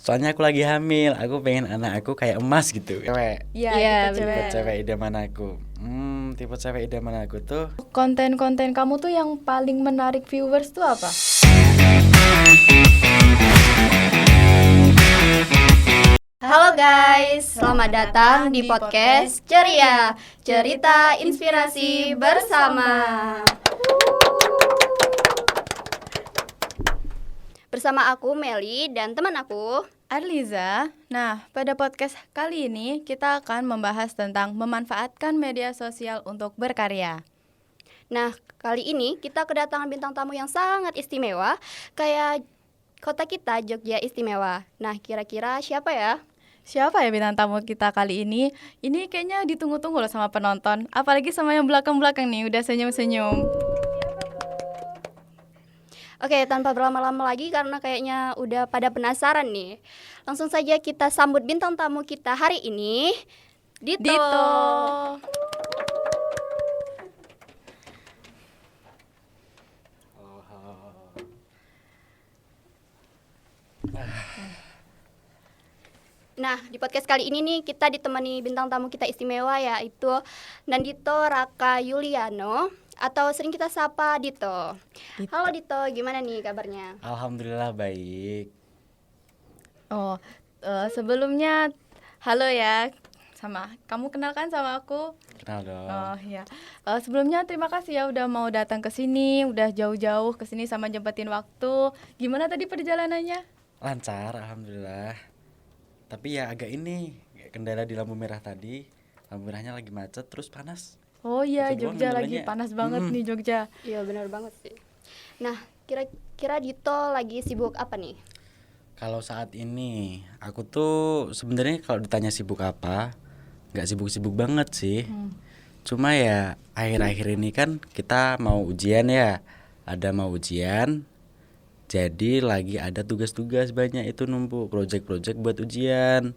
Soalnya aku lagi hamil, aku pengen anak aku kayak emas gitu. Cewek. Iya, Iya, tipe Tipe cewek. cewek idaman aku. Tipe cewek idaman aku tuh. Konten-konten kamu tuh yang paling menarik viewers tuh apa? Halo guys, selamat datang di podcast Ceria, cerita inspirasi bersama. Bersama aku Meli dan teman aku. Arliza. Nah, pada podcast kali ini kita akan membahas tentang memanfaatkan media sosial untuk berkarya. Nah, kali ini kita kedatangan bintang tamu yang sangat istimewa, kayak kota kita Jogja istimewa. Nah, kira-kira siapa ya? Siapa ya bintang tamu kita kali ini? Ini kayaknya ditunggu-tunggu loh sama penonton. Apalagi sama yang belakang-belakang nih, udah senyum-senyum. Oke, tanpa berlama-lama lagi karena kayaknya udah pada penasaran nih. Langsung saja kita sambut bintang tamu kita hari ini, Dito. Nah, di podcast kali ini nih kita ditemani bintang tamu kita istimewa, yaitu Nandito Raka Yuliano atau sering kita sapa Dito. Dito. Halo Dito, gimana nih kabarnya? Alhamdulillah baik. Oh, sebelumnya halo ya. Sama kamu kenalkan sama aku. Kenal dong. Oh ya. Sebelumnya terima kasih ya udah mau datang ke sini, udah jauh-jauh ke sini sama jempetin waktu. Gimana tadi perjalanannya? Lancar, alhamdulillah. Tapi ya agak kendala di lampu merah tadi. Lampu merahnya lagi macet, terus panas. Oh iya, Itu doang Jogja lagi kendalanya. panas banget nih Jogja. Iya, benar banget sih. Nah, kira-kira Dito lagi sibuk apa nih? Kalau saat ini, aku tuh sebenarnya kalau ditanya sibuk apa, nggak sibuk-sibuk banget sih. Cuma ya akhir-akhir ini kan kita mau ujian ya, ada mau ujian. Jadi lagi ada tugas-tugas banyak itu numpuk, project-project buat ujian.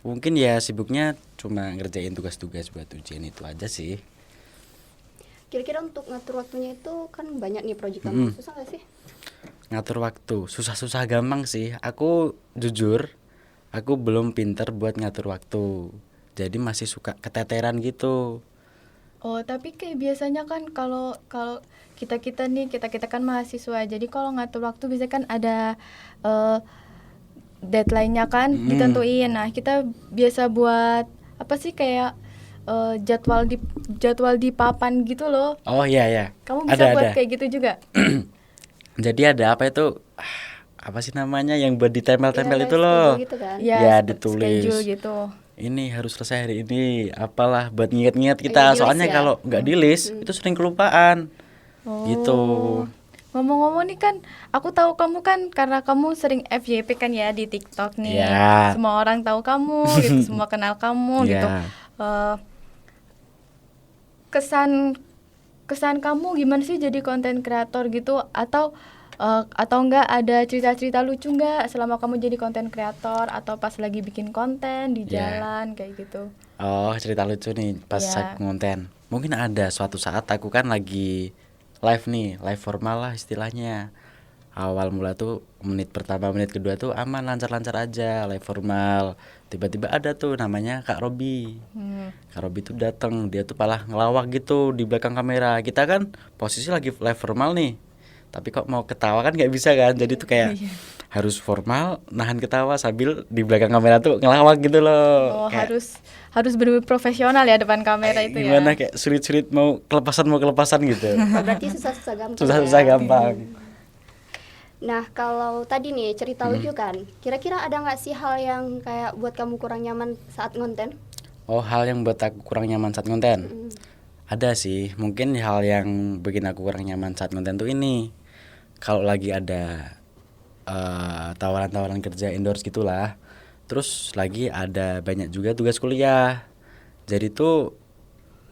Mungkin ya sibuknya cuma ngerjain tugas-tugas buat ujian itu aja sih. Kira-kira untuk ngatur waktunya itu kan banyak nih proyek kamu. Susah gak sih? Ngatur waktu, susah-susah gampang sih. Aku jujur, aku belum pinter buat ngatur waktu. Jadi masih suka keteteran gitu. Oh, tapi kayak biasanya kan kalau kalau kita nih, kita kan mahasiswa. Jadi kalau ngatur waktu biasanya kan ada deadline-nya kan ditentuin. Nah, kita biasa buat apa sih kayak jadwal di papan gitu loh. Oh iya ya. Kamu bisa buat Ada. kayak gitu juga? Jadi ada apa itu? Apa sih namanya yang buat ditempel-tempel Iya, itu kayak loh? schedule gitu kan? Ya, ditulis. Schedule gitu. Ini harus selesai hari ini, apalah buat nginget-nginget Iya, kita. di-list Soalnya ya? kalau nggak di-list itu sering kelupaan. Gitu. Ngomong-ngomong nih kan, aku tahu kamu kan karena kamu sering FYP kan ya di TikTok nih. Ya. Semua orang tahu kamu gitu, semua kenal kamu gitu. Ya. Kesan kamu gimana sih jadi konten kreator gitu atau enggak ada cerita-cerita lucu enggak selama kamu jadi konten kreator atau pas lagi bikin konten di Ya. jalan kayak gitu? Oh, cerita lucu nih pas Iya. aku konten. Mungkin ada suatu saat aku kan lagi live nih, live formal lah istilahnya. Awal mula tuh menit pertama, menit kedua tuh aman, lancar-lancar aja, live formal. Tiba-tiba ada tuh namanya Kak Robi. Kak Robi tuh datang, dia tuh malah ngelawak gitu di belakang kamera. Kita kan posisi lagi live formal nih. Tapi kok mau ketawa kan nggak bisa kan. Jadi tuh kayak harus formal, nahan ketawa sambil di belakang kamera tuh ngelawak gitu loh. Oh, Kayak, harus benar-benar profesional ya depan kamera itu ya. gimana kayak sulit-sulit mau kelepasan gitu. Oh, berarti susah-susah gampang. Susah-susah ya? gampang. Nah, kalau tadi nih cerita lucu kan, kira-kira ada nggak sih hal yang kayak buat kamu kurang nyaman saat konten? Oh, hal yang buat aku kurang nyaman saat konten. Ada sih, mungkin hal yang bikin aku kurang nyaman saat konten tuh ini. Kalau lagi ada tawaran-tawaran kerja endorse gitulah. Terus lagi ada banyak juga tugas kuliah. Jadi tuh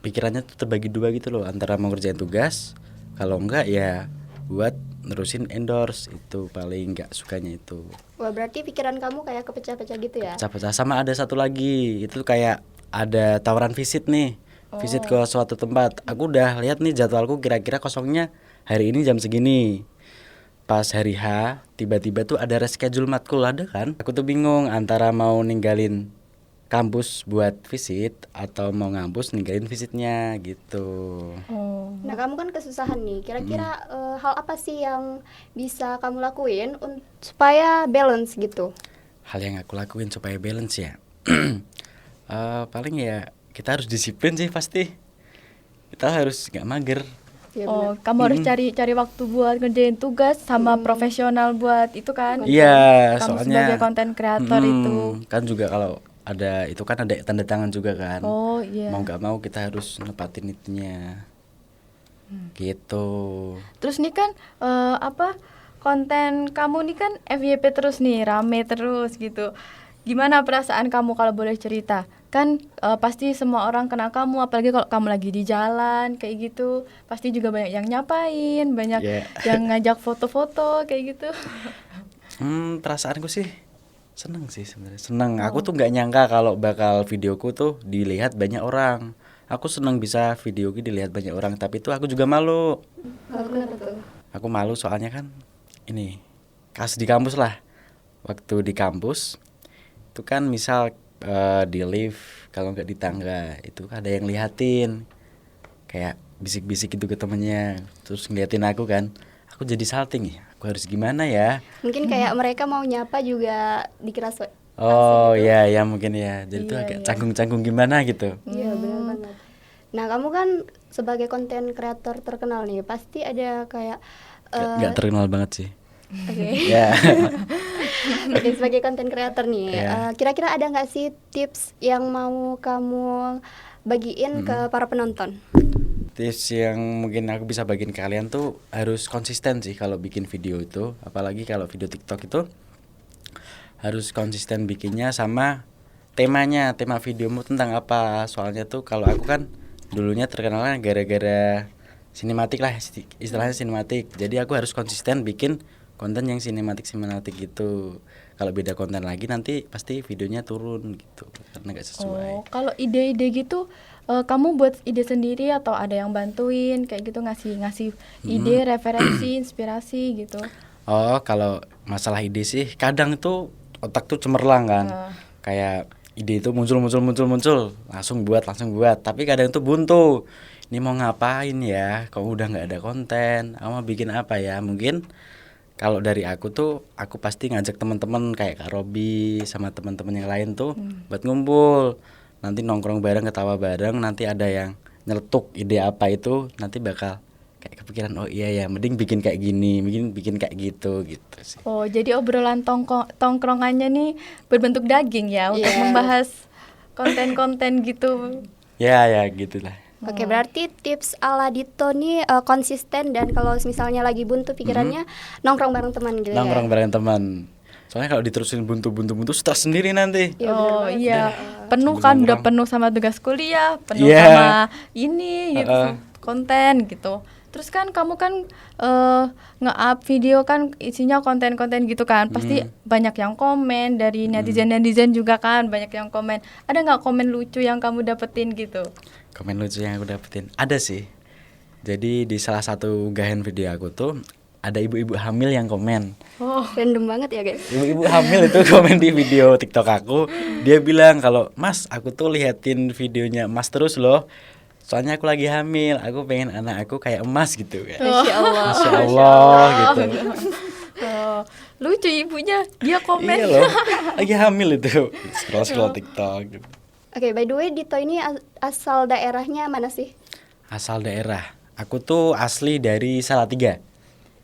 pikirannya tuh terbagi dua gitu loh, antara mau ngerjain tugas, kalau enggak ya buat nerusin endorse. Itu paling enggak sukanya itu. Wah, berarti pikiran kamu kayak kepecah-pecah gitu ya? Pecah-pecah. Sama ada satu lagi, itu kayak ada tawaran visit nih. Visit ke suatu tempat. Aku udah lihat nih jadwalku kira-kira kosongnya hari ini jam segini. pas hari H tiba-tiba tuh ada reschedule matkul, ada kan, aku tuh bingung antara mau ninggalin kampus buat visit atau mau ngampus ninggalin visitnya gitu. Oh. Nah, kamu kan kesusahan nih. Kira-kira hal apa sih yang bisa kamu lakuin supaya balance gitu? Hal yang aku lakuin supaya balance ya paling ya kita harus disiplin sih, pasti kita harus nggak mager. Ya, Oh, benar. kamu harus cari waktu buat ngerjain tugas sama profesional buat itu kan? Iya, Kamu soalnya sebagai konten kreator itu. kan juga kalau ada itu kan ada tanda tangan juga kan. Oh iya. Mau nggak mau kita harus nepatin itunya. Gitu. Terus nih kan konten kamu nih kan FYP terus nih, rame terus gitu. Gimana perasaan kamu kalau boleh cerita? Kan pasti semua orang kenal kamu, apalagi kalau kamu lagi di jalan kayak gitu. Pasti juga banyak yang nyapain, banyak Yeah. yang ngajak foto-foto kayak gitu. Perasaanku sih seneng sih sebenarnya. Seneng. Aku tuh nggak nyangka kalau bakal videoku tuh dilihat banyak orang. Aku seneng bisa videoku dilihat banyak orang, tapi itu aku juga malu. Kenapa tuh? Aku malu soalnya kan ini kas di kampus lah. Waktu di kampus itu kan misal di lift kalau nggak di tangga itu ada yang liatin, kayak bisik-bisik itu ke temennya, terus ngeliatin aku kan. Aku jadi salting ya. Aku harus gimana ya? Mungkin kayak mereka mau nyapa juga dikira Oh ya ya mungkin ya. Jadi itu Iya, agak iya. canggung-canggung gimana gitu. Iya, benar banget. Nah, kamu kan sebagai konten kreator terkenal nih, pasti ada kayak Nggak terkenal banget sih. oke. Ya. Oke, sebagai konten kreator nih, Iya. kira-kira ada nggak sih tips yang mau kamu bagiin ke para penonton? Tips yang mungkin aku bisa bagiin ke kalian tuh harus konsisten sih kalau bikin video itu, apalagi kalau video TikTok itu harus konsisten bikinnya sama temanya, tema videomu tentang apa. Soalnya tuh kalau aku kan dulunya terkenalnya gara-gara sinematik lah, istilahnya sinematik. Jadi aku harus konsisten bikin konten yang sinematik gitu. Kalau beda konten lagi nanti pasti videonya turun gitu karena nggak sesuai. Oh, kalau ide-ide gitu kamu buat ide sendiri atau ada yang bantuin kayak gitu, ngasih ide, referensi, inspirasi gitu. Oh, kalau masalah ide sih kadang tuh otak tuh cemerlang kan. Kayak ide itu muncul, langsung buat. Tapi kadang tuh buntu. Ini mau ngapain ya? Kok udah nggak ada konten? Aku mau bikin apa ya? Mungkin kalau dari aku tuh, aku pasti ngajak teman-teman kayak Kak Robi sama teman-teman yang lain tuh buat ngumpul. Nanti nongkrong bareng, ketawa bareng. Nanti ada yang nyeletuk ide apa itu, nanti bakal kayak kepikiran, oh iya ya, mending bikin kayak gini, bikin kayak gitu sih. Oh, jadi obrolan tongkrongannya nih berbentuk daging ya untuk Iya. membahas konten-konten gitu. Ya gitulah. Oke, berarti tips ala Dito nih konsisten, dan kalau misalnya lagi buntu pikirannya nongkrong bareng teman gitu Nongkrong ya. bareng teman. Soalnya kalau diterusin buntu stres sendiri nanti. Iya, bener Oh banget. iya, penuh Sambil kan, udah nongkrong. penuh sama tugas kuliah, penuh Iya. sama ini gitu, Heeh. konten gitu. Terus kan kamu kan nge-up video kan isinya konten-konten gitu kan, pasti banyak yang komen dari netizen juga kan, banyak yang komen. Ada nggak komen lucu yang kamu dapetin gitu? Komen lucu yang aku dapetin ada sih. Jadi di salah satu unggahan video aku tuh ada ibu-ibu hamil yang komen. Oh, Random banget ya, guys. Ibu-ibu hamil itu komen di video TikTok aku. Dia bilang kalau, "Mas, aku tuh liatin videonya Mas terus loh. Soalnya aku lagi hamil, aku pengen anak aku kayak emas gitu kan." Masya Allah. Masya Allah gitu. oh, lucu ibunya, dia komen. Iya loh, lagi hamil itu. Scroll TikTok gitu. Oke, by the way, Dito ini asal daerahnya mana sih? Asal daerah. Aku tuh asli dari Salatiga.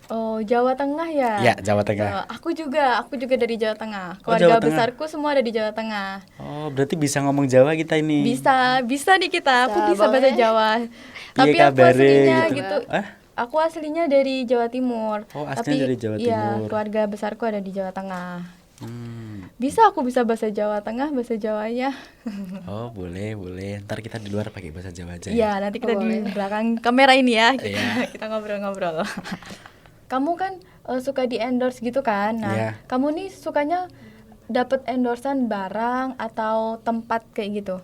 Oh, Jawa Tengah ya? Ya, Jawa Tengah. Aku juga dari Jawa Tengah. Oh, Keluarga Jawa Tengah. besarku semua ada di Jawa Tengah. Oh, berarti bisa ngomong Jawa kita ini. Bisa nih kita. Aku bisa bahasa Boleh. Jawa. Piye Tapi aku kabare aslinya gitu. gitu. Hah? Aku aslinya dari Jawa Timur. Oh, aslinya Tapi dari Jawa iya, Timur. keluarga besarku ada di Jawa Tengah. Hmm. Aku bisa bahasa Jawa Tengah, bahasa Jawanya. Oh, boleh. Ntar kita di luar pakai bahasa Jawa aja. Iya, nanti kita di Boleh. belakang kamera ini ya. Iya. Kita ngobrol-ngobrol. Kamu kan suka di endorse gitu kan? Nah, Iya. kamu nih sukanya dapat endorsean barang atau tempat kayak gitu?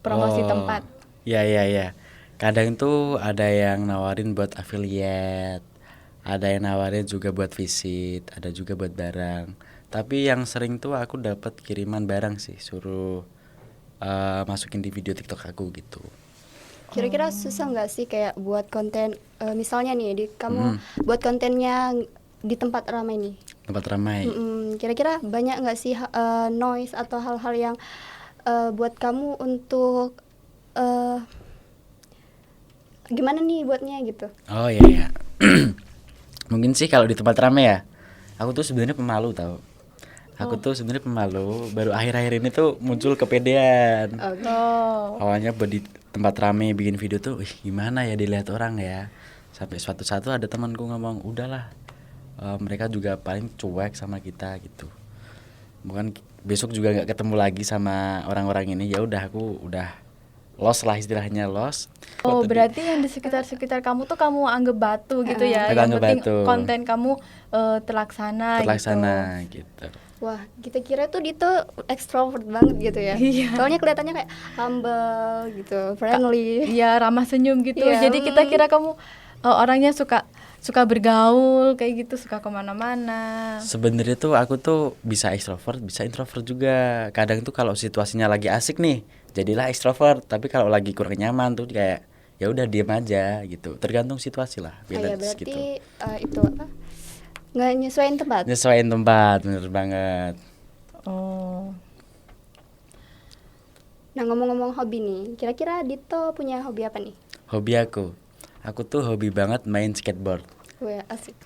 Promosi Oh, tempat. Iya. Kadang tuh ada yang nawarin buat affiliate ada yang nawarin juga buat visit, ada juga buat barang. Tapi yang sering tuh aku dapat kiriman barang sih, suruh masukin di video TikTok aku gitu. Kira-kira susah nggak sih kayak buat konten, misalnya nih kamu buat kontennya di tempat ramai nih. Tempat ramai. Kira-kira banyak nggak sih noise atau hal-hal yang buat kamu untuk gimana nih buatnya gitu? Oh iya. Mungkin sih kalau di tempat ramai ya. Aku tuh sebenarnya pemalu tau. Aku tuh sebenarnya pemalu. Baru akhir-akhir ini tuh muncul kepedean. Awalnya di tempat ramai bikin video tuh, gimana ya dilihat orang ya. Sampai suatu saat tuh ada temanku ngomong, udahlah. Mereka juga paling cuek sama kita gitu. Bukan besok juga nggak ketemu lagi sama orang-orang ini. Ya udah aku udah lost lah istilahnya lost. Oh berarti yang di sekitar kamu tuh kamu anggap batu gitu ya. Aku Yang anggap penting batu. konten kamu terlaksana gitu. Wah, kita kira tuh dia tuh extrovert banget gitu ya. Iya. Soalnya kelihatannya kayak humble gitu, friendly. Iya ramah senyum gitu. Iya. Jadi kita kira kamu orangnya suka bergaul kayak gitu, suka kemana-mana. Sebenarnya tuh aku tuh bisa extrovert, bisa introvert juga. Kadang tuh kalau situasinya lagi asik nih, jadilah extrovert. Tapi kalau lagi kurang nyaman tuh kayak ya udah diem aja gitu. Tergantung situasi lah. Ya berarti gitu. Itu apa? Nggak nyesuaiin tempat. Nyesuaiin tempat, bener banget. Oh. Nah ngomong-ngomong hobi nih, kira-kira Dito punya hobi apa nih? Hobi aku tuh hobi banget main skateboard. Wah asik.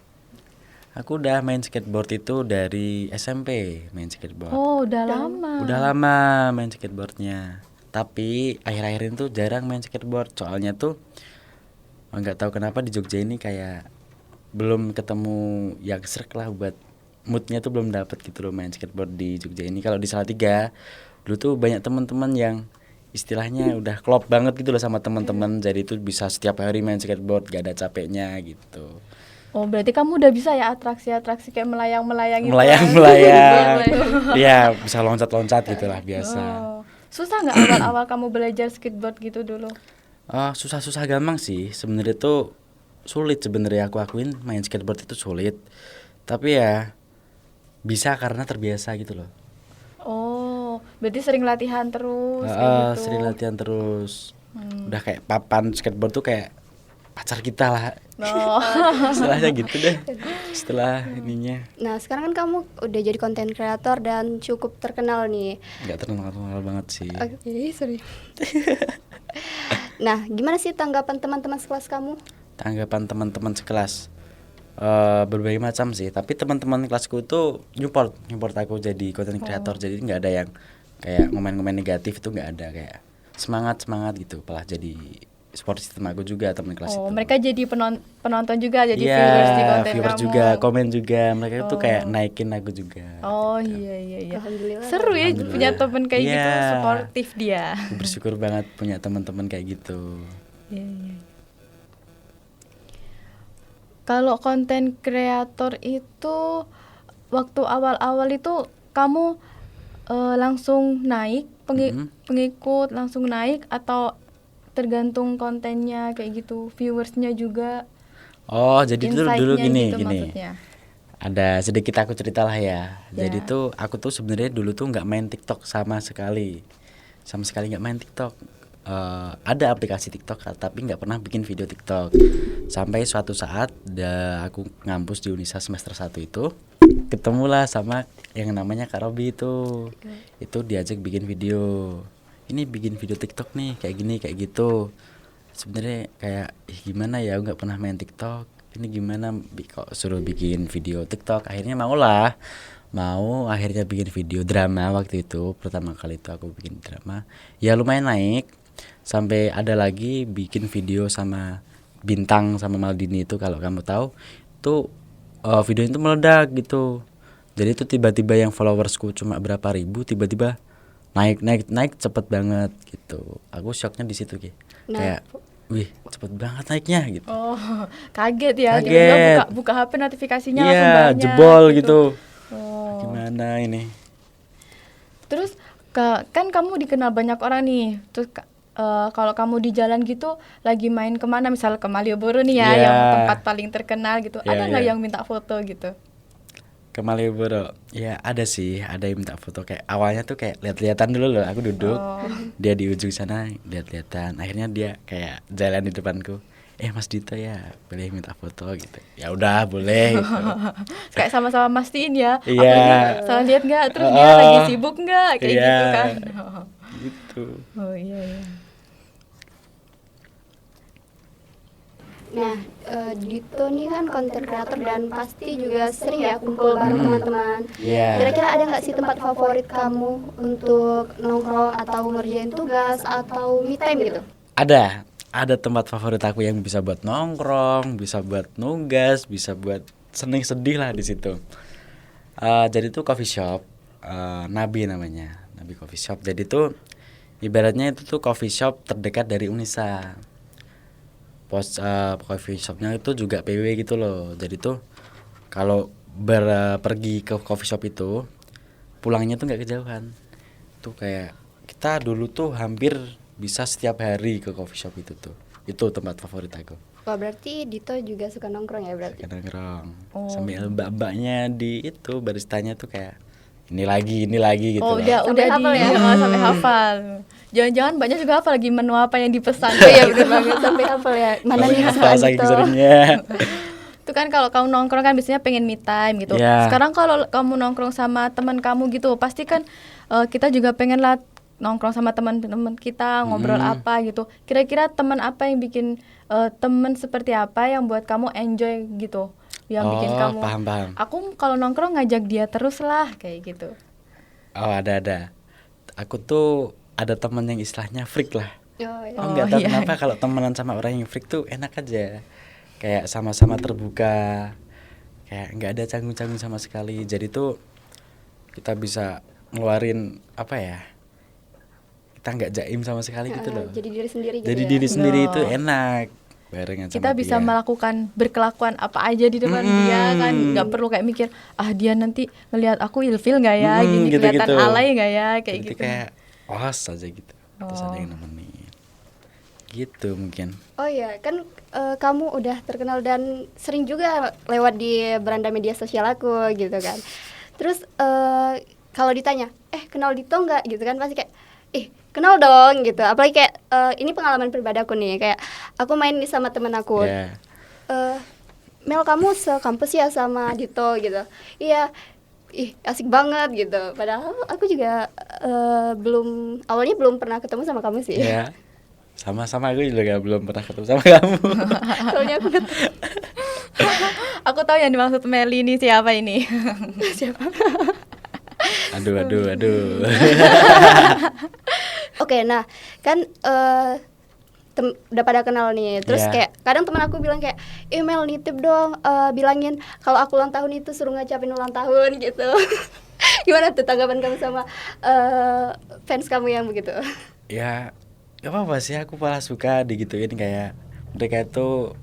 Aku udah main skateboard itu dari SMP main skateboard. Oh udah lama. Udah lama main skateboardnya. Tapi akhir-akhir ini tuh jarang main skateboard. Soalnya tuh nggak tahu kenapa di Jogja ini kayak belum ketemu yang srek lah buat moodnya tuh belum dapet gitu loh main skateboard di Jogja ini. Kalau di Salatiga dulu tuh banyak teman-teman yang istilahnya udah klop banget gitu loh sama teman-teman. Jadi itu bisa setiap hari main skateboard gak ada capeknya gitu. Oh berarti kamu udah bisa ya atraksi-atraksi kayak melayang-melayang gitu. Melayang-melayang. Iya, bisa loncat-loncat gitu lah biasa. Oh. Susah nggak awal-awal kamu belajar skateboard gitu dulu? Susah-susah gampang sih. Sebenarnya tuh sulit sebenarnya aku akuin main skateboard itu sulit. Tapi ya bisa karena terbiasa gitu loh. Oh, berarti sering latihan terus kayak gitu. Sering latihan terus. Udah kayak papan skateboard tuh kayak pacar kita lah. Oh. Istilahnya gitu deh. Setelah ininya. Nah sekarang kan kamu udah jadi konten kreator dan cukup terkenal nih. Gak terkenal banget sih. Oke, sorry. Nah gimana sih tanggapan teman-teman sekelas kamu? Tanggapan teman-teman sekelas berbagai macam sih, tapi teman-teman kelasku tuh nyupport aku jadi content creator. Jadi nggak ada yang kayak ngomen-ngomen negatif, itu nggak ada, kayak semangat gitu, malah jadi support system aku juga teman kelas itu. Mereka jadi penonton juga, jadi viewers di konten viewers kamu. juga, komen juga, mereka tuh kayak naikin aku juga. Iya. Alhamdulillah. Seru ya punya teman kayak gitu, Iya. suportif dia. Aku bersyukur banget punya teman-teman kayak gitu. Iya. Kalau konten kreator itu waktu awal-awal itu kamu langsung naik pengikut langsung naik atau tergantung kontennya kayak gitu, viewersnya juga. Oh, jadi dulu gini. Maksudnya. Ada sedikit aku cerita lah ya. Jadi tuh aku tuh sebenarnya dulu tuh nggak main TikTok sama sekali nggak main TikTok. Ada aplikasi TikTok tapi nggak pernah bikin video TikTok. Sampai suatu saat aku ngampus di Unisa semester 1 itu ketemulah sama yang namanya Kak Robi itu. Itu diajak bikin video. Ini bikin video TikTok nih, kayak gini kayak gitu. Sebenarnya kayak gimana ya, nggak pernah main TikTok. Ini gimana kok suruh bikin video TikTok. Akhirnya mau akhirnya bikin video drama. Waktu itu pertama kali itu aku bikin drama. Ya lumayan naik. Sampai ada lagi bikin video sama Bintang sama Maldini itu, kalau kamu tahu tuh video itu meledak gitu. Jadi itu tiba-tiba yang followersku cuma berapa ribu tiba-tiba naik cepet banget gitu. Aku shocknya di situ kayak wih cepet banget naiknya gitu. Oh kaget ya. Kaget. Buka HP notifikasinya Iya, langsung banyak jebol gitu. Oh. Gimana ini? Terus kan kamu dikenal banyak orang nih. Terus kalau kamu di jalan gitu lagi main kemana, misal ke Malioboro nih ya, Iya. yang tempat paling terkenal gitu, Iya, ada nggak iya. yang minta foto gitu? Ke Malioboro ya ada sih, ada yang minta foto. Kayak awalnya tuh kayak lihat-lihatan dulu loh, aku duduk, dia di ujung sana lihat-lihatan, akhirnya dia kayak jalan di depanku, Mas Dito ya boleh minta foto gitu, ya udah boleh gitu. Kayak sama-sama mastiin ya, aku Iya. ini salah lihat nggak, terus dia lagi sibuk nggak, kayak Iya. gitu kan. Gitu. Oh iya iya. Nah, Dito nih kan konten kreator dan pasti juga sering ya kumpul bareng teman-teman. Iya. Kira-kira ada nggak sih tempat favorit kamu untuk nongkrong atau ngerjain tugas atau me time gitu? Ada tempat favorit aku yang bisa buat nongkrong, bisa buat nugas, bisa buat seneng sedih lah di situ. Jadi tuh coffee shop, Nabi namanya, Nabi Coffee Shop. Jadi tuh ibaratnya itu tuh coffee shop terdekat dari Unisa. Coffee shopnya itu juga PW gitu loh. Jadi tuh kalau pergi ke coffee shop itu pulangnya tuh nggak kejauhan. Tuh kayak kita dulu tuh hampir bisa setiap hari ke coffee shop itu tuh. Itu tempat favorit aku. Wah, berarti Dito juga suka nongkrong ya berarti? Suka nongkrong. Oh. Sambil mbak-mbaknya di itu baristanya tuh kayak ini lagi gitu Oh loh. udah Sampai hafal ya? sampai hafal. Jangan-jangan banyak juga hafal lagi menu apa yang dipesan. Iya bener banget, sampai hafal ya. Mana nih Hafal kesalahan saking Dito? seringnya. Itu kan kalau kamu nongkrong kan biasanya pengen me time gitu. Iya. Sekarang kalau kamu nongkrong sama teman kamu gitu, pasti kan kita juga pengen lah nongkrong sama teman-teman kita, ngobrol apa gitu. Kira-kira teman apa yang bikin teman seperti apa yang buat kamu enjoy gitu? Yang bikin kamu paham. aku kalau nongkrong ngajak dia terus lah kayak gitu. Oh ada. Aku tuh ada teman yang istilahnya freak lah. Oh, iya. Aku nggak tahu iya. kenapa kalau temenan sama orang yang freak tuh enak aja. Kayak sama-sama terbuka. Kayak nggak ada canggung-canggung sama sekali. Jadi tuh kita bisa ngeluarin apa ya? Kita nggak jaim sama sekali gitu loh. Jadi diri sendiri gitu Jadi ya. diri sendiri No. itu enak. Barengan Kita sama bisa dia. melakukan berkelakuan apa aja di depan dia kan, nggak perlu kayak mikir dia nanti ngelihat aku ilfil nggak ya, gini kelihatan alay nggak ya, kayak Jadi gitu. kayak was aja gitu. Terus ada Oh. yang nemenin. Gitu mungkin. Oh iya, kan kamu udah terkenal dan sering juga lewat di beranda media sosial aku gitu kan. Terus kalau ditanya, kenal Dito nggak gitu kan, pasti kayak, kenal dong gitu. Apalagi kayak ini pengalaman pribadi aku nih, kayak aku main nih sama temen aku. Ya. Mel, kamu sekampus ya sama Dito gitu. Iya. Asik banget gitu. Padahal aku juga awalnya belum pernah ketemu sama kamu sih. Ya. Sama-sama aku juga belum pernah ketemu sama kamu. Soalnya aku nggak tahu Aku tahu yang dimaksud Meli ini siapa ini. siapa. Aduh. Oke, nah kan udah pada kenal nih. Terus Yeah. kayak kadang teman aku bilang kayak, Mel nitip dong, bilangin kalau aku ulang tahun itu suruh ngecapin ulang tahun gitu. Gimana tuh tanggapan kamu sama fans kamu yang begitu? Ya gak apa-apa sih, aku malah suka digituin. Kayak mereka itu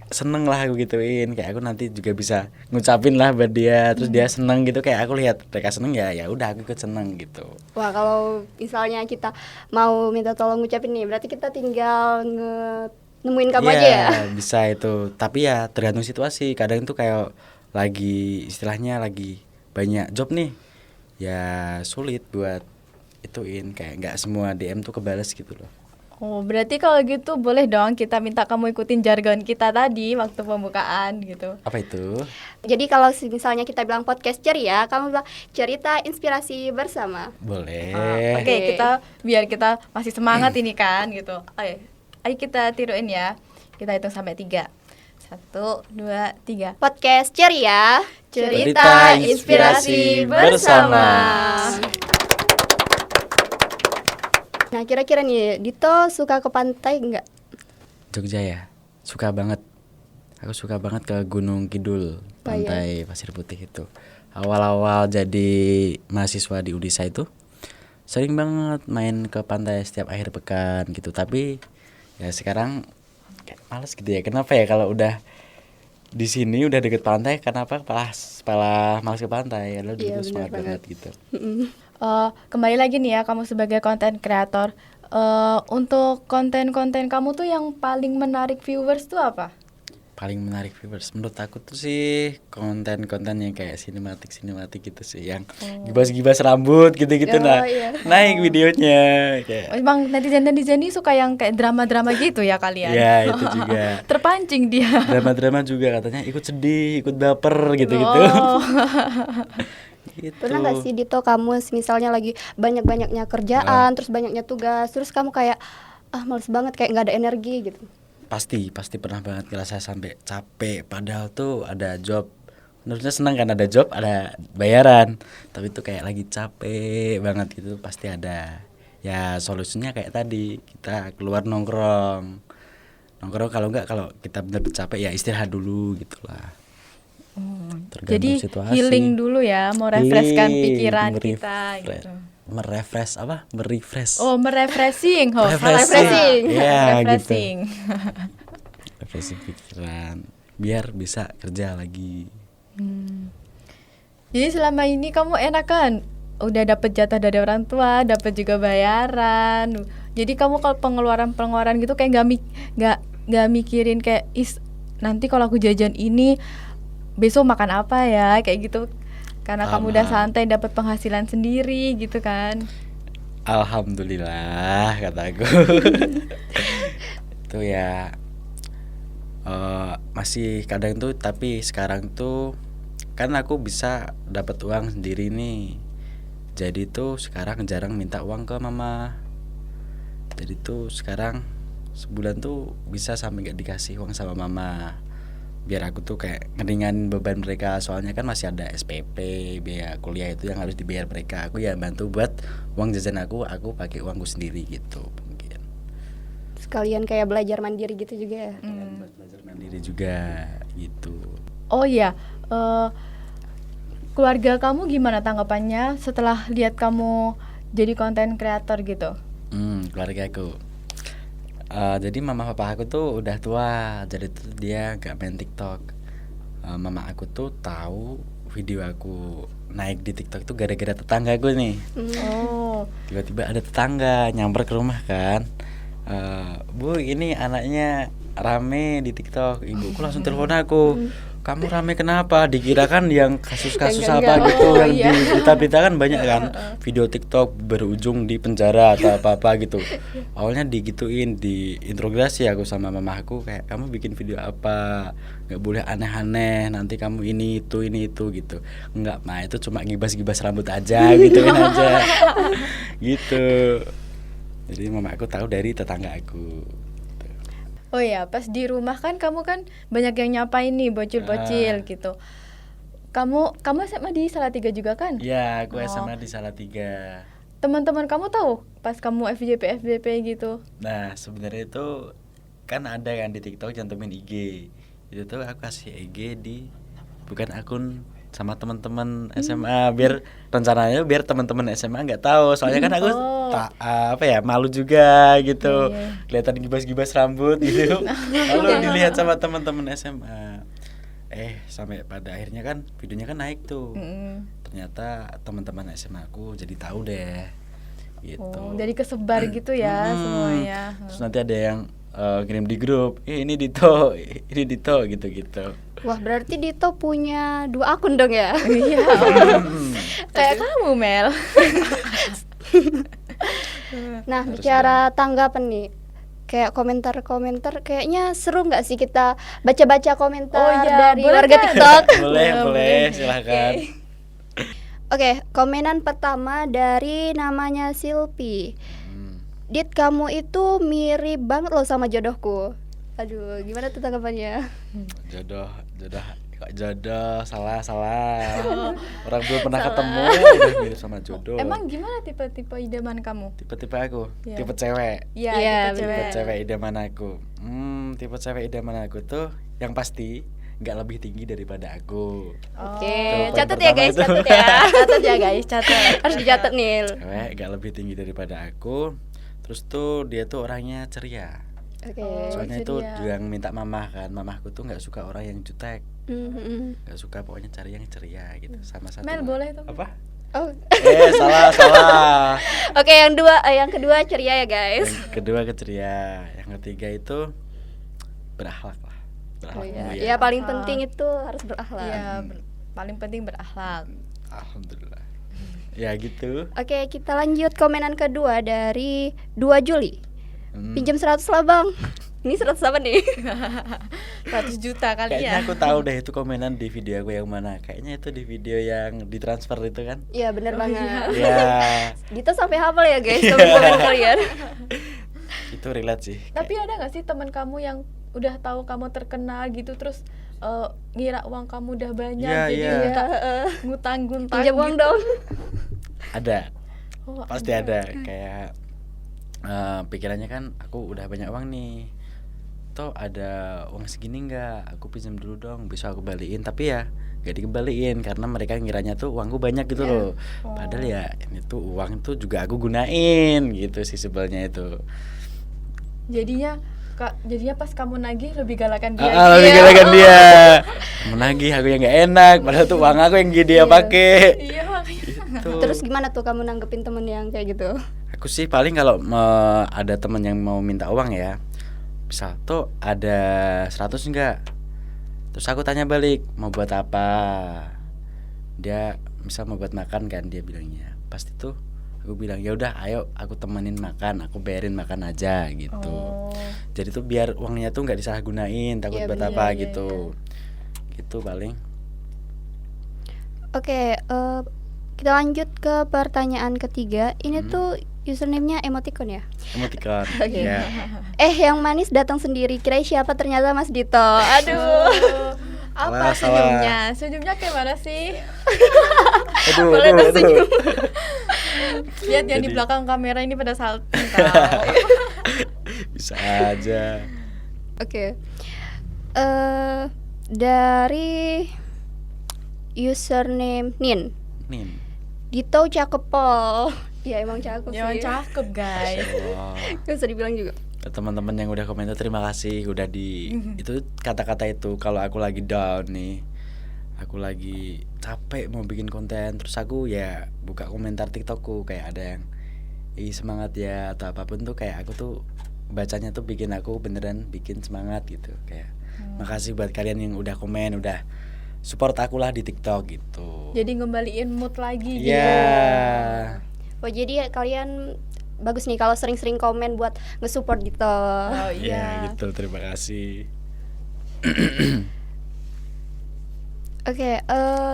seneng lah aku gituin. Kayak aku nanti juga bisa ngucapin lah buat dia. Terus dia seneng gitu. Kayak aku lihat mereka seneng, ya udah aku ikut seneng gitu. Wah, kalau misalnya kita mau minta tolong ngucapin nih, berarti kita tinggal nemuin kamu aja ya? Bisa itu. Tapi ya tergantung situasi. Kadang tuh kayak lagi istilahnya lagi banyak job nih, ya sulit buat ituin. Kayak nggak semua DM tuh kebales gitu loh. Oh, berarti kalau gitu boleh dong kita minta kamu ikutin jargon kita tadi waktu pembukaan gitu. Apa itu? Jadi kalau misalnya kita bilang podcast ceria, kamu bilang cerita inspirasi bersama. Boleh. Oke, kita biar kita masih semangat ini kan gitu. Ayo kita tiruin ya. Kita hitung sampai 3. 1, 2, 3. Podcast ceria, Cerita inspirasi bersama. Nah, kira-kira nih, Dito suka ke pantai nggak? Jogja ya, suka banget. Aku suka banget ke Gunung Kidul, pantai Pasir Putih itu. Awal-awal jadi mahasiswa di Udisa itu sering banget main ke pantai setiap akhir pekan gitu. Tapi ya sekarang kayak males gitu ya. Kenapa ya kalau udah di sini udah deket pantai, kenapa malah males ke pantai? Padahal Iya, dulu benar semangat banget. banget gitu. Kembali lagi nih ya, kamu sebagai konten kreator, Untuk konten-konten kamu tuh yang paling menarik viewers tuh apa? Paling menarik viewers menurut aku tuh sih konten-konten yang kayak sinematik gitu sih, yang gibas-gibas rambut gitu-gitu. Oh, Nah iya. naik videonya kayak Emang netizen ini suka yang kayak drama-drama gitu ya kalian? ya itu juga. Terpancing dia. Drama-drama juga katanya ikut sedih, ikut baper gitu-gitu. Oh. Gitu. Pernah nggak sih Dito kamu misalnya lagi banyak-banyaknya kerjaan, terus banyaknya tugas, terus kamu kayak males banget, kayak nggak ada energi gitu? Pasti pernah banget ngerasa sampai capek, padahal tuh ada job. Menurutnya senang kan ada job, ada bayaran, tapi tuh kayak lagi capek banget gitu, pasti ada. Ya solusinya kayak tadi, kita keluar nongkrong. Kalau enggak, kalau kita bener-bener capek ya istirahat dulu gitulah. Tergantung Jadi situasi. healing dulu ya, mau refreshkan Healing, pikiran merefresh. kita gitu. Merefresh. Oh, merefreshing. Oh, Refreshing. Ya, refreshing. Refreshing pikiran biar bisa kerja lagi. Jadi selama ini kamu enak kan? Udah dapet jatah dari orang tua, dapet juga bayaran. Jadi kamu kalau pengeluaran gitu kayak nggak mikirin kayak nanti kalau aku jajan ini besok makan apa ya, kayak gitu. Karena kamu udah santai dapat penghasilan sendiri gitu kan. Alhamdulillah kataku. Itu ya masih kadang tuh, tapi sekarang tuh kan aku bisa dapat uang sendiri nih. Jadi tuh sekarang jarang minta uang ke mama. Jadi tuh sekarang sebulan tuh bisa sampai nggak dikasih uang sama mama. Biar aku tuh kayak ngeringanin beban mereka, soalnya kan masih ada SPP, biaya kuliah itu yang harus dibayar mereka. Aku ya bantu buat uang jajan aku pakai uangku sendiri gitu mungkin. Sekalian kayak belajar mandiri gitu juga ya. Buat belajar mandiri juga gitu. Oh iya, keluarga kamu gimana tanggapannya setelah lihat kamu jadi konten kreator gitu? Keluarga aku. Jadi mama papa aku tuh udah tua, jadi tuh dia gak main TikTok. Mama aku tuh tahu video aku naik di TikTok tuh gara-gara tetangga gue nih. Oh, Tiba-tiba ada tetangga nyamper ke rumah kan. Bu, ini anaknya rame di TikTok. Ibuku langsung telepon aku. Kamu rame kenapa? Dikira kan yang kasus-kasus apa Enggak. gitu, Oh, yang iya. di berita-berita kan banyak kan. Video TikTok berujung di penjara atau apa-apa gitu. Awalnya digituin, diinterogasi aku sama mama aku, kayak kamu bikin video apa? Nggak boleh aneh-aneh, nanti kamu ini itu gitu. Enggak, mah itu cuma ngibas-ngibas rambut aja gitu kan aja. Gitu. Jadi mama aku tahu dari tetangga aku. oh ya, pas di rumah kan kamu kan banyak yang nyapain nih bocil-bocil gitu. Kamu SMA di Salatiga juga kan? Ya, aku Oh. SMA di Salatiga. Teman-teman kamu tahu pas kamu FJP gitu? Nah, sebenarnya itu kan ada kan di TikTok cantumin IG. Itu tuh aku kasih IG di bukan akun sama teman-teman SMA, biar rencananya biar teman-teman SMA nggak tahu, soalnya kan aku Oh. malu juga gitu. Iya. Kelihatan gibas-gibas rambut gitu. Lalu dilihat sama teman-teman SMA. Sampai pada akhirnya kan videonya kan naik tuh. Ternyata teman-teman SMA aku jadi tahu deh. Gitu. Oh, jadi kesebar gitu ya semuanya. Terus nanti ada yang kirim di grup, ini Dito gitu. Wah, berarti Dito punya 2 akun dong ya? Iya. Kayak kamu, Mel. Nah, bicara tanggapan nih, kayak komentar-komentar, kayaknya seru nggak sih kita baca-baca komentar Oh iya, dari boleh warga kan? TikTok? boleh silahkan. Oke, komenan pertama dari namanya Silpi. Dit, kamu itu mirip banget loh sama jodohku. Aduh, gimana tuh tanggapannya? Jodoh kok jodoh, salah orang belum pernah ketemu udah mirip sama jodoh. Emang gimana tipe-tipe idaman kamu? tipe aku Iya. tipe cewek Iya, Iya, tipe tipe cewek. cewek idaman aku. Tipe cewek idaman aku tuh yang pasti nggak lebih tinggi daripada aku. Oke, Tuh, poin catat ya pertama guys, itu. catat ya. Catat ya guys, catat. Harus dicatat nih. Cewek nggak lebih tinggi daripada aku. Terus tuh dia tuh orangnya ceria. Oke. Oh, Soalnya itu ceria. yang minta mamah kan, mamahku tuh nggak suka orang yang jutek, Mhm. nggak suka, pokoknya cari yang ceria gitu. Sama satu Mel, boleh tuh. apa Oh. Salah. Oke, yang kedua ceria ya guys. Yang kedua keceria, yang ketiga itu berakhlak lah. Oh, Berakhlak iya. mulia. Ya paling penting itu harus berakhlak. Iya, paling penting berakhlak. Alhamdulillah. Ya gitu. Oke, kita lanjut komenan kedua dari 2 Juli. Pinjam 100 lah bang. Ini 100 apa nih? 100 juta kali Kayaknya ya. aku tahu deh itu komenan di video aku yang mana. Kayaknya itu di video yang ditransfer itu kan. Iya bener banget. Ya, Dito sampai hafal ya guys komen kalian. itu relate sih. Tapi ada nggak sih teman kamu yang udah tahu kamu terkenal gitu terus ngira uang kamu udah banyak Iya, jadi iya. ngutang-ngutang Pinjam uang gitu. dong. Ada, Oh, pasti ada. Kayak pikirannya kan aku udah banyak uang nih. Toh ada uang segini nggak? Aku pinjam dulu dong, bisa aku balikin. Tapi ya gak dikembaliin karena mereka ngiranya tuh uangku banyak gitu loh. Padahal ya ini tuh uang tuh juga aku gunain gitu sih sebelnya itu. Jadinya pas kamu nagih lebih galakan dia. Lebih galakan dia. Menagih aku yang nggak enak, padahal tuh uang aku yang dia pakai. Iya makanya. Gitu. Terus gimana tuh kamu nanggepin temen yang kayak gitu? Aku sih paling kalau ada teman yang mau minta uang ya, misal tuh ada 100 enggak, terus aku tanya balik mau buat apa, dia misal mau buat makan kan, dia bilangnya pasti tuh aku bilang ya udah ayo aku temenin makan, aku bayarin makan aja gitu. Jadi tuh biar uangnya tuh nggak disalahgunain, takut Iya, buat bener, apa iya, gitu. Gitu paling. Oke, kita lanjut ke pertanyaan ketiga. Ini tuh username-nya emoticon ya? Emoticon. Oke. Ya. Yang manis datang sendiri. Kira siapa, ternyata Mas Dito. Aduh. Apa Salah. senyumnya kayak mana sih? Aduh. Lihat yang di Jadi- belakang kamera ini pada salting Bisa aja. Oke. Dari username Nin. Nin. Dito cakep pol. Ya emang cakep sih. Jangan cakep guys. Wah. Gak usah dibilang juga. Ke teman-teman yang udah komen tuh terima kasih udah itu kata-kata itu kalau aku lagi down nih, aku lagi capek mau bikin konten, terus aku ya buka komentar TikTokku kayak ada yang semangat ya atau apapun tuh, kayak aku tuh bacanya tuh bikin aku beneran bikin semangat gitu, kayak makasih buat kalian yang udah komen, udah support aku lah di TikTok gitu. Jadi ngembaliin mood lagi gitu. Iya. Oh jadi kalian bagus nih kalau sering-sering komen buat nge-support gitu. Oh Iya iya. gitu, terima kasih. Oke,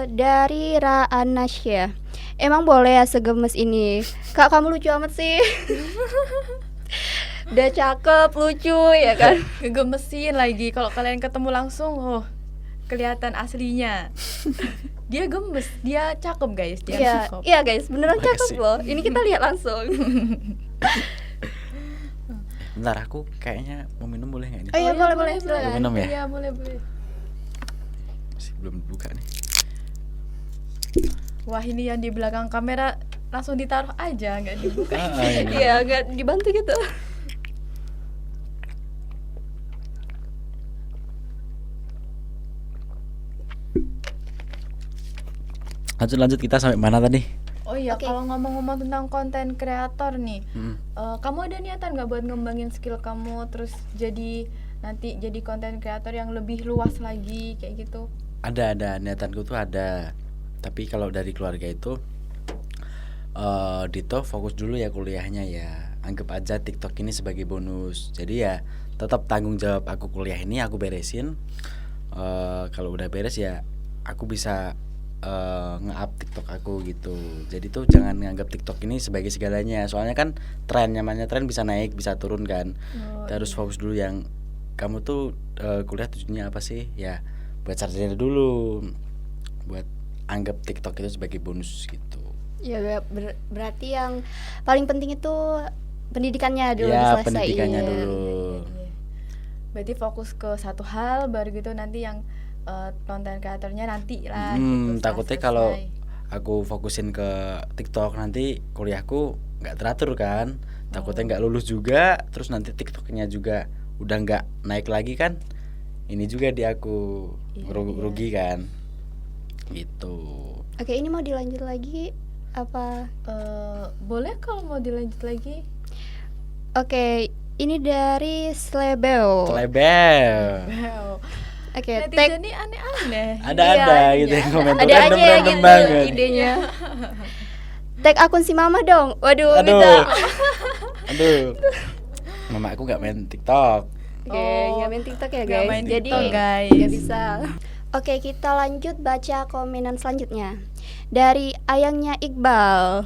dari Raanasya. Emang boleh ya segemes ini? Kak, kamu lucu amat sih. Udah cakep, lucu ya kan? Ngegemesin lagi kalau kalian ketemu langsung, kelihatan aslinya. Dia gemes, dia cakep guys, dia Iya, cakep. iya guys, beneran Makasih. cakep loh. Ini kita lihat langsung. Bentar, aku kayaknya mau minum boleh nggak ini? Oh iya, boleh silakan. Minum ya? Iya, boleh. Masih belum buka nih. Wah, ini yang di belakang kamera langsung ditaruh aja, nggak dibuka. Ini. Iya, agak dibantu gitu. Lanjut kita sampai mana tadi? Oh iya, Oke. kalau ngomong-ngomong tentang konten kreator nih, kamu ada niatan nggak buat ngembangin skill kamu, terus nanti jadi konten kreator yang lebih luas lagi kayak gitu? Ada niatanku tuh ada. Tapi kalau dari keluarga itu Dito fokus dulu ya kuliahnya ya. Anggap aja TikTok ini sebagai bonus. Jadi ya tetap tanggung jawab aku kuliah ini aku beresin. Kalau udah beres ya aku bisa nge-up TikTok aku gitu. Jadi tuh jangan nganggap TikTok ini sebagai segalanya. Soalnya kan namanya tren bisa naik, bisa turun kan. Kita harus fokus dulu yang kamu tuh kuliah tujuannya apa sih? Ya buat sarjana dulu. Buat anggap TikTok itu sebagai bonus gitu. Ya berarti yang paling penting itu pendidikannya dulu Ya, diselesaiin. pendidikannya dulu. Iya. Berarti fokus ke satu hal, baru gitu nanti yang konten kreatornya nanti lah. gitu, setelah Takutnya kalau selesai. aku fokusin ke TikTok nanti kuliahku nggak teratur kan. Takutnya nggak lulus juga, terus nanti TikToknya juga udah nggak naik lagi kan. Ini juga di aku Iya, rugi kan. Gitu. Oke, ini mau dilanjut lagi apa? Boleh kalau mau dilanjut lagi. Oke, ini dari Slebeo. Telebel. Wow. Oke, Netizen ini aneh-aneh. Ada Iya, gitu yang komen tuh ada aja random-random gitu banget. idenya. Tag akun si mama dong. Waduh, Aduh. minta. Aduh. Mama aku nggak main TikTok. Oke, Oh, nggak main TikTok ya nggak guys. main Jadi TikTok, guys. nggak bisa. Oke, kita lanjut baca komenan selanjutnya dari ayangnya Iqbal.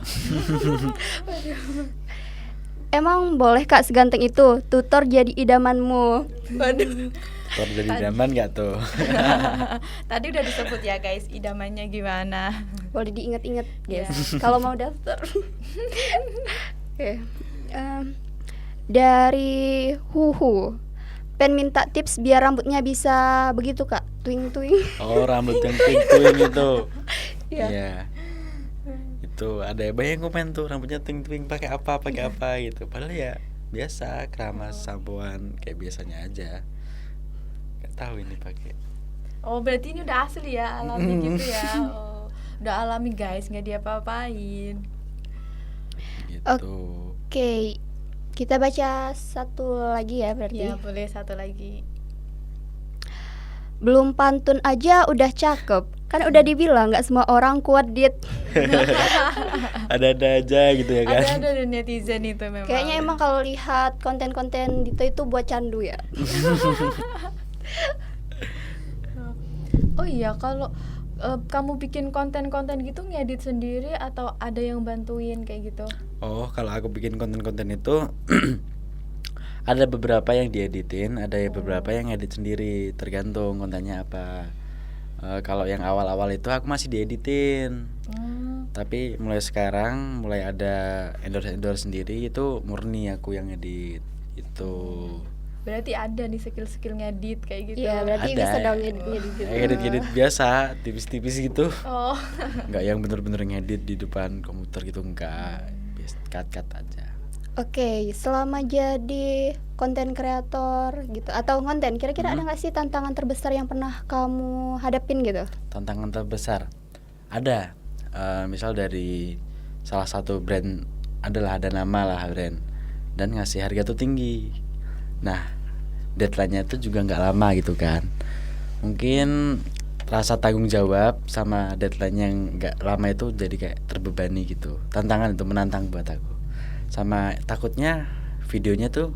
Emang boleh Kak seganteng itu tutor jadi idamanmu? Waduh. Tutor jadi zaman nggak tuh? Tadi udah disebut ya guys, idamannya gimana. Boleh diingat-ingat guys. Ya. Kalau mau daftar. Oke. Dari Huhu. Pen minta tips biar rambutnya bisa begitu Kak, twing-twing. Oh, rambut yang twing-twing itu. Iya. Iya. Itu ada banyak yang komen tuh rambutnya twing-twing pakai apa gitu. Padahal ya biasa keramas sampoan kayak biasanya aja. Gak tahu ini pakai. Oh, berarti ini udah asli ya, alami gitu ya. Oh, udah alami guys, nggak diapa-apain. Gitu. Oke. Kita baca satu lagi ya berarti. Ya, boleh satu lagi. Belum pantun aja udah cakep. Kan udah dibilang nggak semua orang kuat dit. Ada-ada aja gitu ya kan. Ada netizen itu memang. Kayaknya emang kalau lihat konten-konten Dito itu buat candu ya. Oh iya, kalau kamu bikin konten-konten gitu ngedit sendiri atau ada yang bantuin kayak gitu? Oh, kalau aku bikin konten-konten itu ada beberapa yang dieditin, ada beberapa yang edit sendiri, tergantung kontennya apa. Kalau yang awal-awal itu aku masih dieditin. Tapi mulai sekarang mulai ada endorse sendiri, itu murni aku yang edit itu. Berarti ada nih skill-skill ngedit kayak gitu. Iya, berarti Ada. bisa dong ngedit gitu. Edit biasa, tipis-tipis gitu. Oh. Nggak yang bener-bener ngedit di depan komputer gitu, enggak. Cut aja. Oke, selama jadi konten kreator gitu atau konten, kira-kira ada nggak sih tantangan terbesar yang pernah kamu hadapin gitu? Tantangan terbesar ada, misal dari salah satu brand, ada nama lah brand, dan ngasih harga tuh tinggi. Nah, deadline-nya itu juga nggak lama gitu kan. Mungkin rasa tanggung jawab sama deadline yang nggak lama itu jadi kayak terbebani gitu. Tantangan itu menantang buat aku. Sama takutnya videonya tuh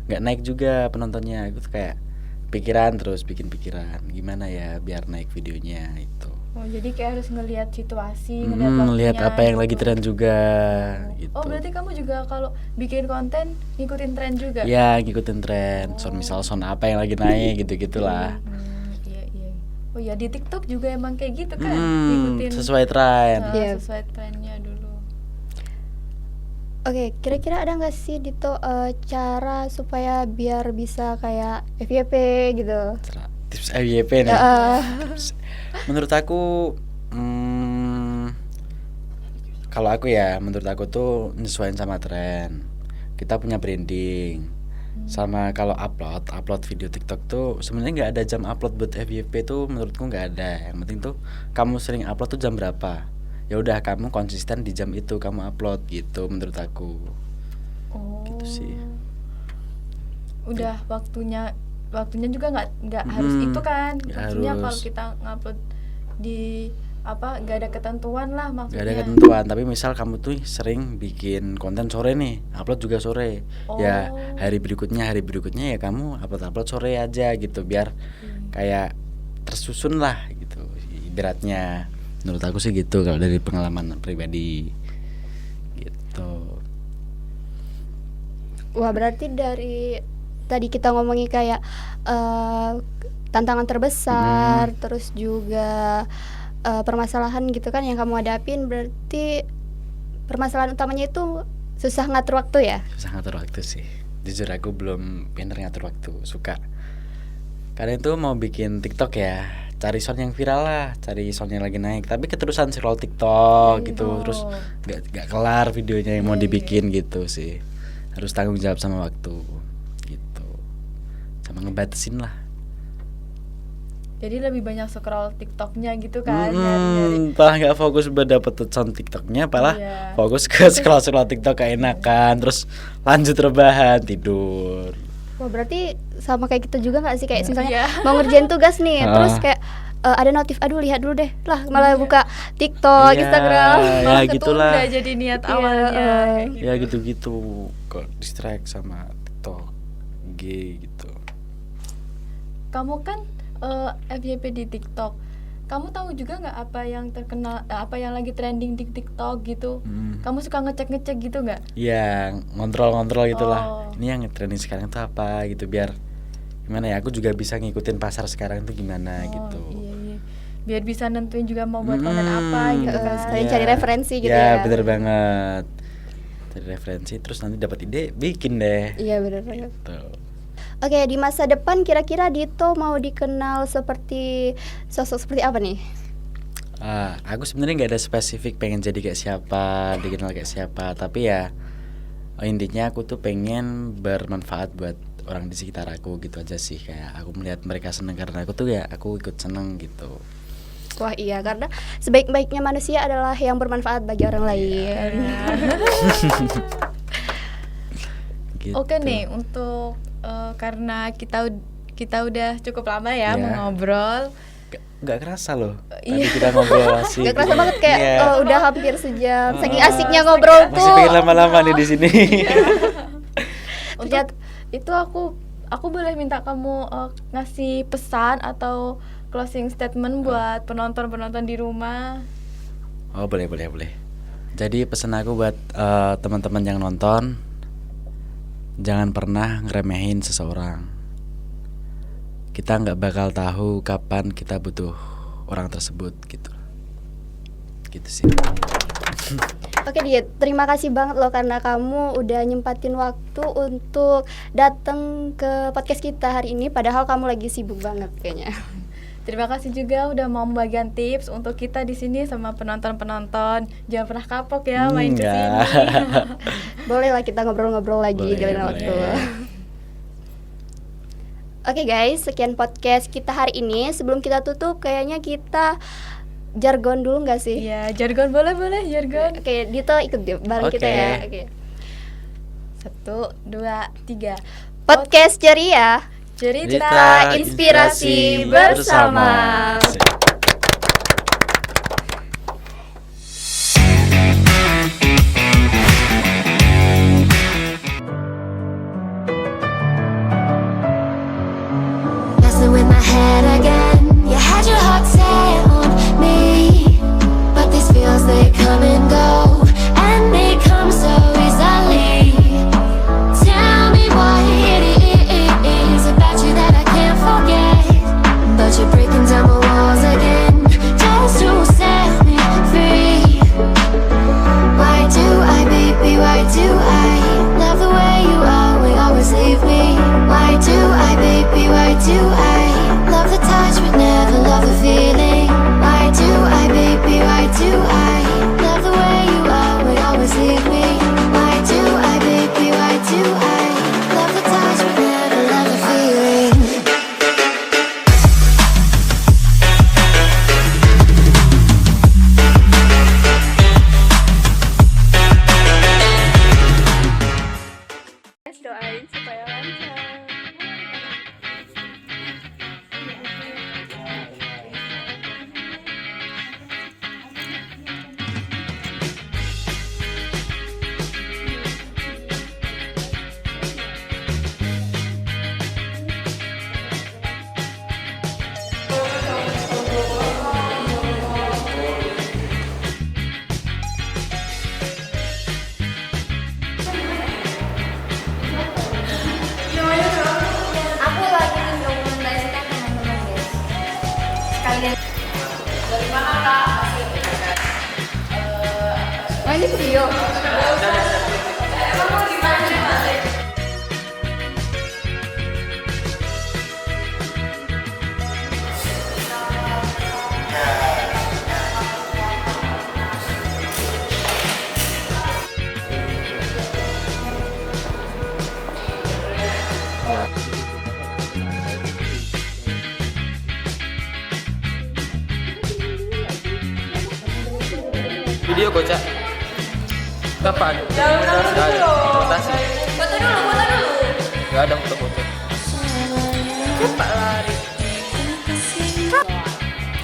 nggak naik juga penontonnya. Aku tuh kayak pikiran terus, bikin pikiran gimana ya biar naik videonya itu. Oh, jadi kayak harus ngelihat situasi, ngelihat Lihat waktunya apa yang lagi gitu. tren juga gitu. Oh, berarti kamu juga kalau bikin konten ngikutin tren juga? Ya ngikutin tren, misal sound apa yang lagi naik gitu-gitulah. Iya. Oh ya, di TikTok juga emang kayak gitu kan, ngikutin Sesuai tren. Iya. sesuai trennya dulu. Oke, kira-kira ada nggak sih Dito cara supaya biar bisa kayak FYP gitu? Tips FYP nih. Tips. Menurut aku kalau aku ya, menurut aku tuh nyesuaiin sama tren. Kita punya branding. Sama kalau upload video TikTok tuh sebenarnya nggak ada jam upload buat FYP tuh, menurutku nggak ada. Yang penting tuh kamu sering upload tuh jam berapa. Ya udah kamu konsisten di jam itu kamu upload gitu menurut aku. Oh. Gitu sih. Udah waktunya juga nggak harus itu kan. nggak Maksudnya harus. kalau kita ngupload di nggak ada ketentuan lah Gak maksudnya. ada ketentuan, tapi misal kamu tuh sering bikin konten sore nih, upload juga sore. Ya hari berikutnya ya kamu upload sore aja gitu, biar kayak tersusun lah gitu beratnya. Menurut aku sih gitu kalau dari pengalaman pribadi gitu. Wah, berarti dari tadi kita ngomongin kayak tantangan terbesar, terus juga permasalahan gitu kan yang kamu hadapin, berarti permasalahan utamanya itu susah ngatur waktu ya? Susah ngatur waktu sih. Jujur aku belum pinter ngatur waktu, suka. Karena itu mau bikin TikTok ya, cari sound yang viral lah, cari sound yang lagi naik. Tapi keterusan scroll TikTok gitu, terus gak kelar videonya yang mau dibikin gitu sih. Harus tanggung jawab sama waktu gitu, sama ngebatasin lah. Jadi lebih banyak scroll TikToknya gitu kan, nyari-nyari. Malah nggak fokus buat dapet sound TikToknya, malah Iya. fokus ke scroll TikTok keenakan, terus lanjut rebahan tidur. Wah, berarti sama kayak kita juga nggak sih, kayak misalnya Iya. mau ngerjain tugas nih, Ah. terus kayak ada notif, aduh lihat dulu deh, lah malah buka TikTok, Iya, Instagram. ya Malah gitulah. ketunda jadi niat Iya, awalnya. kayak gitu. Ya gitu-gitu kok distract sama TikTok, IG gitu. Kamu kan FYP di TikTok. Kamu tahu juga nggak apa yang terkenal, apa yang lagi trending di TikTok gitu? Kamu suka ngecek-ngecek gitu nggak? Ya ngontrol-ngontrol gitulah. Oh. Ini yang trending sekarang tuh apa gitu, biar gimana ya, aku juga bisa ngikutin pasar sekarang tuh gimana gitu. Iya, iya. Biar bisa nentuin juga mau buat konten apa gitu kan. sekalian cari referensi gitu ya. ya. Bener banget. Cari referensi terus nanti dapat ide bikin deh. Iya, benar banget. Tuh. Oke, di masa depan kira-kira Dito mau dikenal seperti sosok seperti apa nih? Aku sebenarnya nggak ada spesifik pengen jadi kayak siapa, dikenal kayak siapa, tapi ya intinya aku tuh pengen bermanfaat buat orang di sekitar aku gitu aja sih. Kayak aku melihat mereka seneng karena aku tuh ya aku ikut seneng gitu. Wah iya, karena sebaik-baiknya manusia adalah yang bermanfaat bagi orang lain. Gitu. Oke nih, untuk karena kita udah cukup lama ya Iya. mengobrol. Nggak kerasa loh. Tadi Iya. kita ngobrol asik. Gak kerasa banget kayak Iya. udah hampir sejam. Saking asiknya ngobrol Masih tuh. pengen lama-lama nih di sini. Untuk itu aku boleh minta kamu ngasih pesan atau closing statement buat penonton-penonton di rumah. Oh boleh. Jadi pesan aku buat teman-teman yang nonton, jangan pernah ngeremehin seseorang. Kita nggak bakal tahu kapan kita butuh orang tersebut gitu. Gitu sih. Oke Dit, terima kasih banget loh karena kamu udah nyempatin waktu untuk datang ke podcast kita hari ini. Padahal kamu lagi sibuk banget kayaknya. Terima kasih juga udah mau membagikan tips untuk kita di sini sama penonton-penonton. Jangan pernah kapok ya main ke sini. Boleh lah kita ngobrol-ngobrol lagi Boleh, jalanin boleh. waktu. Oke guys, sekian podcast kita hari ini. Sebelum kita tutup, kayaknya kita jargon dulu nggak sih? Iya, jargon boleh jargon. Oke, Dito ikut deh bareng kita Oke. ya. Oke. 1, 2, 3. Podcast ceria, Cerita inspirasi bersama. Messing with my head again. You had your heart set on me, but these feels they come and go, and they come so easily. Tell me what it is about you that I can't forget, but you're breaking down my walls again just to set me free. Why do I, baby, why do I love the way you always leave me? Why do I, baby, why do I love the touch but never love the feeling? Why do I, baby, why do I love the way you always leave me? Why do I, baby, why do I love the touch but never love the feeling? Doain supaya lancar. Aku lagi mendokumentasikan teman-teman guys. Sekalian. Dari mana kak? Oh ini video. bocah. Kapan? Enggak ada. Rotasi. Foto dulu. Enggak ada foto-foto. Cepat lari.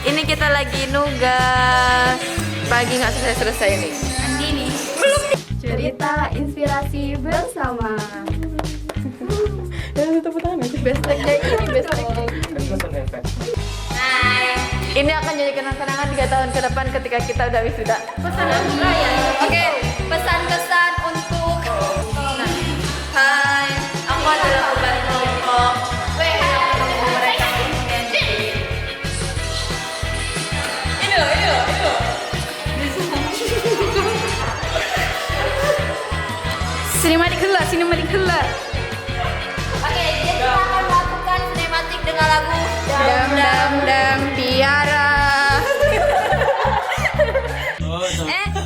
Ini kita lagi nugas pagi nggak selesai nih. Cerita inspirasi bersama. Ini akan jadi kenang-kenangan 3 tahun ke depan ketika kita udah wisuda. Oke, pesan-kesan untuk Hai, aku adalah beban kelompok. Mereka ini loh. Sinematik hela. Oke, jadi kita akan melakukan sinematik dengan lagu Dam Tiara.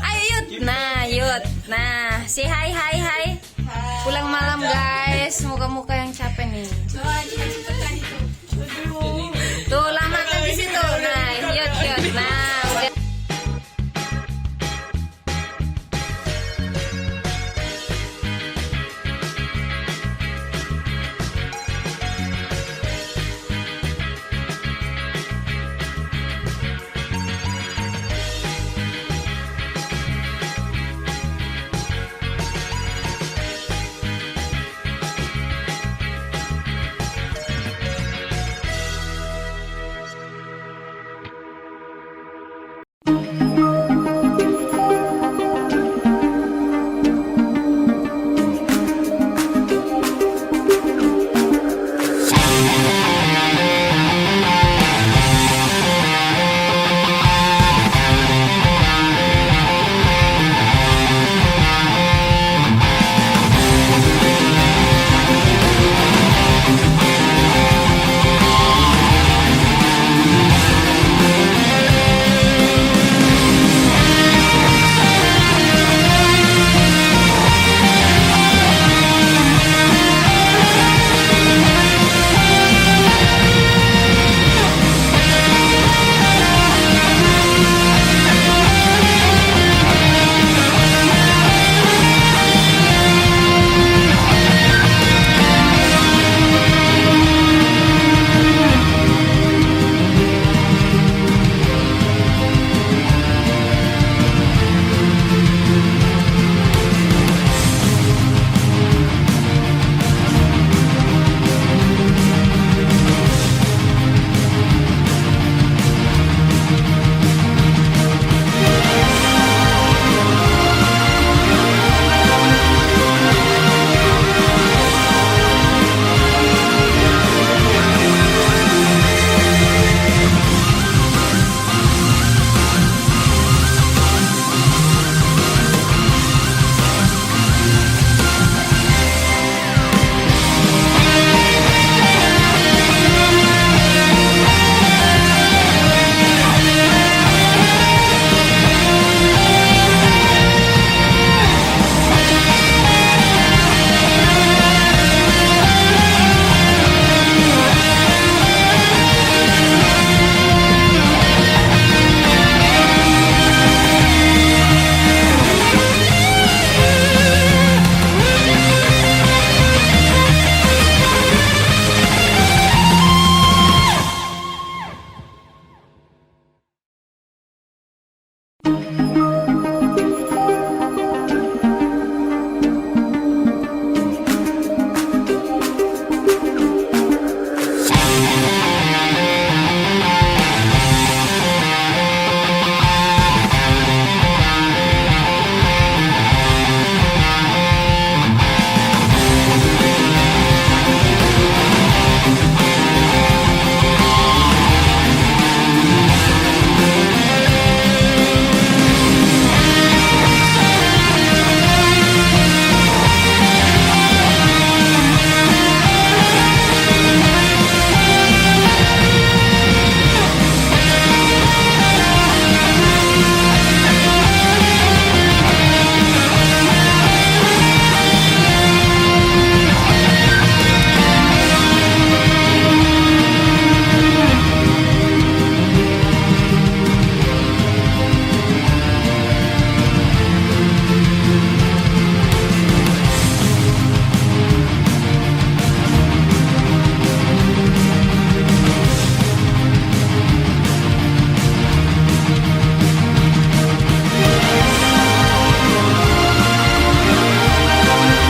Ayo Yud. Nah, say hai. Pulang malam guys, muka-muka yang capek nih.